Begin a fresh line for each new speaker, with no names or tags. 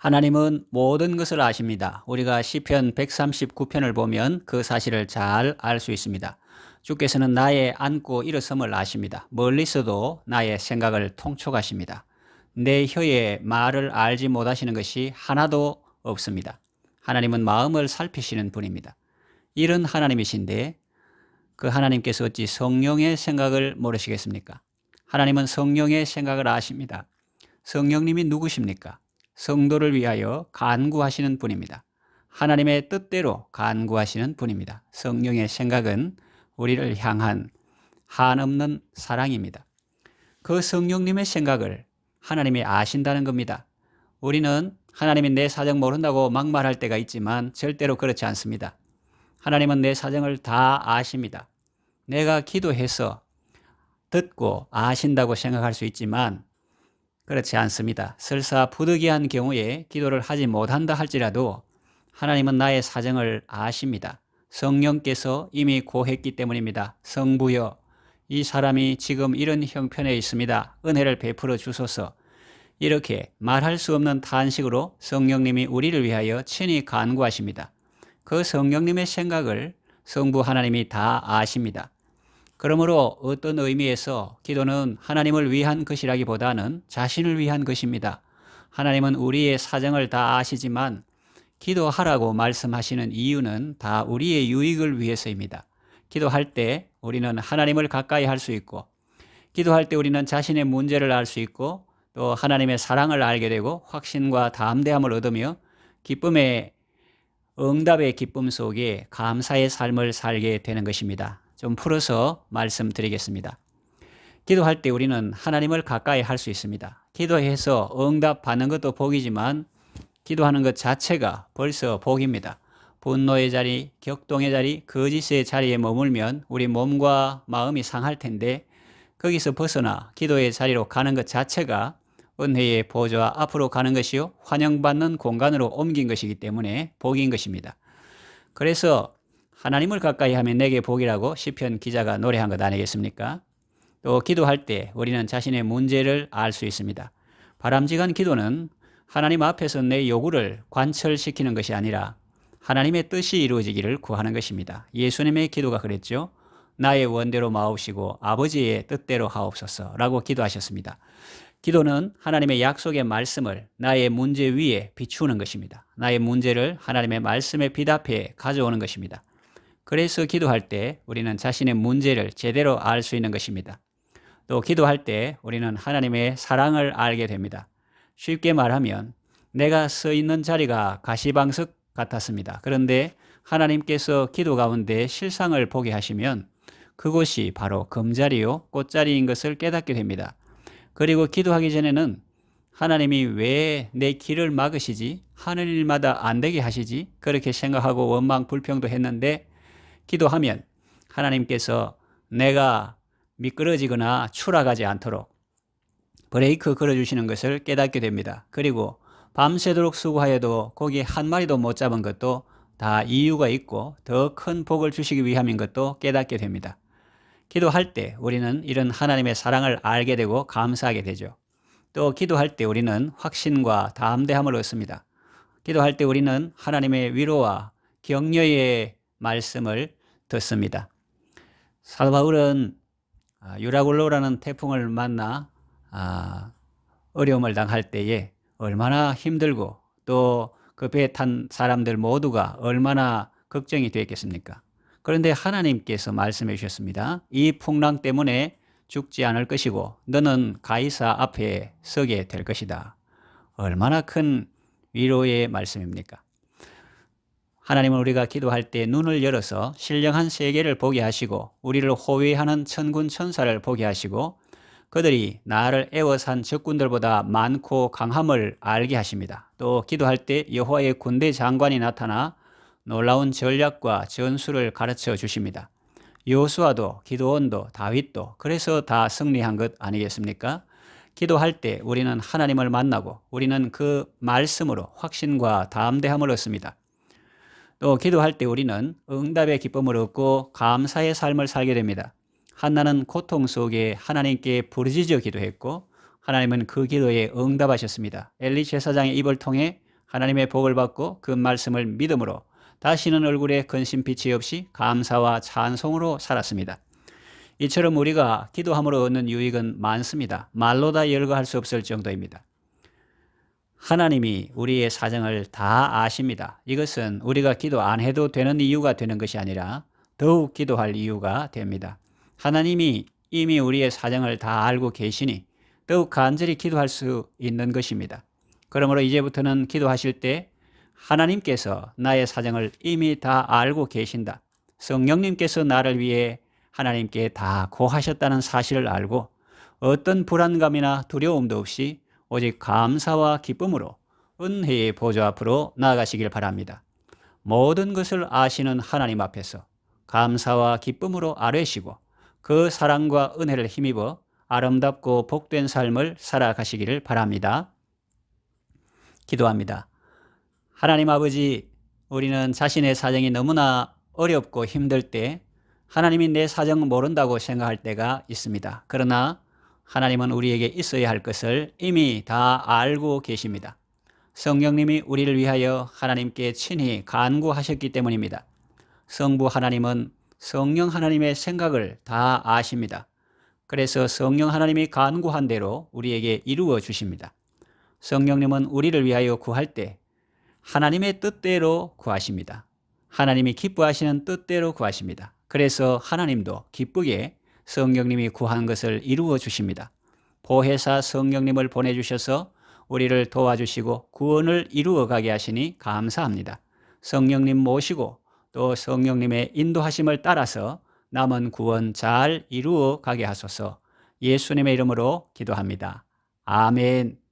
하나님은 모든 것을 아십니다. 우리가 시편 139편을 보면 그 사실을 잘 알 수 있습니다. 주께서는 나의 앉고 일어섬을 아십니다. 멀리서도 나의 생각을 통촉하십니다. 내 혀의 말을 알지 못하시는 것이 하나도 없습니다. 하나님은 마음을 살피시는 분입니다. 이런 하나님이신데 그 하나님께서 어찌 성령의 생각을 모르시겠습니까? 하나님은 성령의 생각을 아십니다. 성령님이 누구십니까? 성도를 위하여 간구하시는 분입니다. 하나님의 뜻대로 간구하시는 분입니다. 성령의 생각은 우리를 향한 한없는 사랑입니다. 그 성령님의 생각을 하나님이 아신다는 겁니다. 우리는 하나님이 내 사정 모른다고 막말할 때가 있지만 절대로 그렇지 않습니다. 하나님은 내 사정을 다 아십니다. 내가 기도해서 듣고 아신다고 생각할 수 있지만 그렇지 않습니다. 설사 부득이한 경우에 기도를 하지 못한다 할지라도 하나님은 나의 사정을 아십니다. 성령께서 이미 고했기 때문입니다. 성부여, 이 사람이 지금 이런 형편에 있습니다. 은혜를 베풀어 주소서. 이렇게 말할 수 없는 탄식으로 성령님이 우리를 위하여 친히 간구하십니다. 그 성령님의 생각을 성부 하나님이 다 아십니다. 그러므로 어떤 의미에서 기도는 하나님을 위한 것이라기보다는 자신을 위한 것입니다. 하나님은 우리의 사정을 다 아시지만 기도하라고 말씀하시는 이유는 다 우리의 유익을 위해서입니다. 기도할 때 우리는 하나님을 가까이 할 수 있고, 기도할 때 우리는 자신의 문제를 알 수 있고, 또 하나님의 사랑을 알게 되고 확신과 담대함을 얻으며 기쁨의 응답의 기쁨 속에 감사의 삶을 살게 되는 것입니다. 좀 풀어서 말씀드리겠습니다. 기도할 때 우리는 하나님을 가까이 할 수 있습니다. 기도해서 응답 받는 것도 복이지만 기도하는 것 자체가 벌써 복입니다. 분노의 자리, 격동의 자리, 거짓의 자리에 머물면 우리 몸과 마음이 상할 텐데 거기서 벗어나 기도의 자리로 가는 것 자체가 은혜의 보좌 앞으로 가는 것이요 환영받는 공간으로 옮긴 것이기 때문에 복인 것입니다. 그래서 하나님을 가까이 하면 내게 복이라고 시편 기자가 노래한 것 아니겠습니까? 또 기도할 때 우리는 자신의 문제를 알 수 있습니다. 바람직한 기도는 하나님 앞에서 내 요구를 관철시키는 것이 아니라 하나님의 뜻이 이루어지기를 구하는 것입니다. 예수님의 기도가 그랬죠. 나의 원대로 마옵시고 아버지의 뜻대로 하옵소서라고 기도하셨습니다. 기도는 하나님의 약속의 말씀을 나의 문제 위에 비추는 것입니다. 나의 문제를 하나님의 말씀에 비답해 가져오는 것입니다. 그래서 기도할 때 우리는 자신의 문제를 제대로 알 수 있는 것입니다. 또 기도할 때 우리는 하나님의 사랑을 알게 됩니다. 쉽게 말하면 내가 서 있는 자리가 가시방석 같았습니다. 그런데 하나님께서 기도 가운데 실상을 보게 하시면 그곳이 바로 금자리요 꽃자리인 것을 깨닫게 됩니다. 그리고 기도하기 전에는 하나님이 왜 내 길을 막으시지? 하는 일마다 안 되게 하시지? 그렇게 생각하고 원망 불평도 했는데 기도하면 하나님께서 내가 미끄러지거나 추락하지 않도록 브레이크 걸어주시는 것을 깨닫게 됩니다. 그리고 밤새도록 수고하여도 고기 한 마리도 못 잡은 것도 다 이유가 있고 더 큰 복을 주시기 위함인 것도 깨닫게 됩니다. 기도할 때 우리는 이런 하나님의 사랑을 알게 되고 감사하게 되죠. 또 기도할 때 우리는 확신과 담대함을 얻습니다. 기도할 때 우리는 하나님의 위로와 격려의 말씀을 듣습니다. 사도 바울은 유라굴로라는 태풍을 만나 어려움을 당할 때에 얼마나 힘들고 또 그 배에 탄 사람들 모두가 얼마나 걱정이 되었겠습니까? 그런데 하나님께서 말씀해 주셨습니다. 이 풍랑 때문에 죽지 않을 것이고 너는 가이사 앞에 서게 될 것이다. 얼마나 큰 위로의 말씀입니까? 하나님은 우리가 기도할 때 눈을 열어서 신령한 세계를 보게 하시고 우리를 호위하는 천군 천사를 보게 하시고 그들이 나를 애워싼 적군들보다 많고 강함을 알게 하십니다. 또 기도할 때 여호와의 군대 장관이 나타나 놀라운 전략과 전술을 가르쳐 주십니다. 여호수아도 기드온도 다윗도 그래서 다 승리한 것 아니겠습니까? 기도할 때 우리는 하나님을 만나고 우리는 그 말씀으로 확신과 담대함을 얻습니다. 또 기도할 때 우리는 응답의 기쁨을 얻고 감사의 삶을 살게 됩니다. 한나는 고통 속에 하나님께 부르짖어 기도했고 하나님은 그 기도에 응답하셨습니다. 엘리 제사장의 입을 통해 하나님의 복을 받고 그 말씀을 믿음으로 다시는 얼굴에 근심빛이 없이 감사와 찬송으로 살았습니다. 이처럼 우리가 기도함으로 얻는 유익은 많습니다. 말로 다 열거할 수 없을 정도입니다. 하나님이 우리의 사정을 다 아십니다. 이것은 우리가 기도 안 해도 되는 이유가 되는 것이 아니라 더욱 기도할 이유가 됩니다. 하나님이 이미 우리의 사정을 다 알고 계시니 더욱 간절히 기도할 수 있는 것입니다. 그러므로 이제부터는 기도하실 때 하나님께서 나의 사정을 이미 다 알고 계신다. 성령님께서 나를 위해 하나님께 다 고하셨다는 사실을 알고 어떤 불안감이나 두려움도 없이 오직 감사와 기쁨으로 은혜의 보좌 앞으로 나아가시길 바랍니다. 모든 것을 아시는 하나님 앞에서 감사와 기쁨으로 아뢰시고 그 사랑과 은혜를 힘입어 아름답고 복된 삶을 살아가시기를 바랍니다. 기도합니다. 하나님 아버지, 우리는 자신의 사정이 너무나 어렵고 힘들 때 하나님이 내 사정 모른다고 생각할 때가 있습니다. 그러나 하나님은 우리에게 있어야 할 것을 이미 다 알고 계십니다. 성령님이 우리를 위하여 하나님께 친히 간구하셨기 때문입니다. 성부 하나님은 성령 하나님의 생각을 다 아십니다. 그래서 성령 하나님이 간구한 대로 우리에게 이루어 주십니다. 성령님은 우리를 위하여 구할 때 하나님의 뜻대로 구하십니다. 하나님이 기뻐하시는 뜻대로 구하십니다. 그래서 하나님도 기쁘게 성령님이 구한 것을 이루어 주십니다. 보혜사 성령님을 보내주셔서 우리를 도와주시고 구원을 이루어 가게 하시니 감사합니다. 성령님 모시고 또 성령님의 인도하심을 따라서 남은 구원 잘 이루어 가게 하소서. 예수님의 이름으로 기도합니다. 아멘.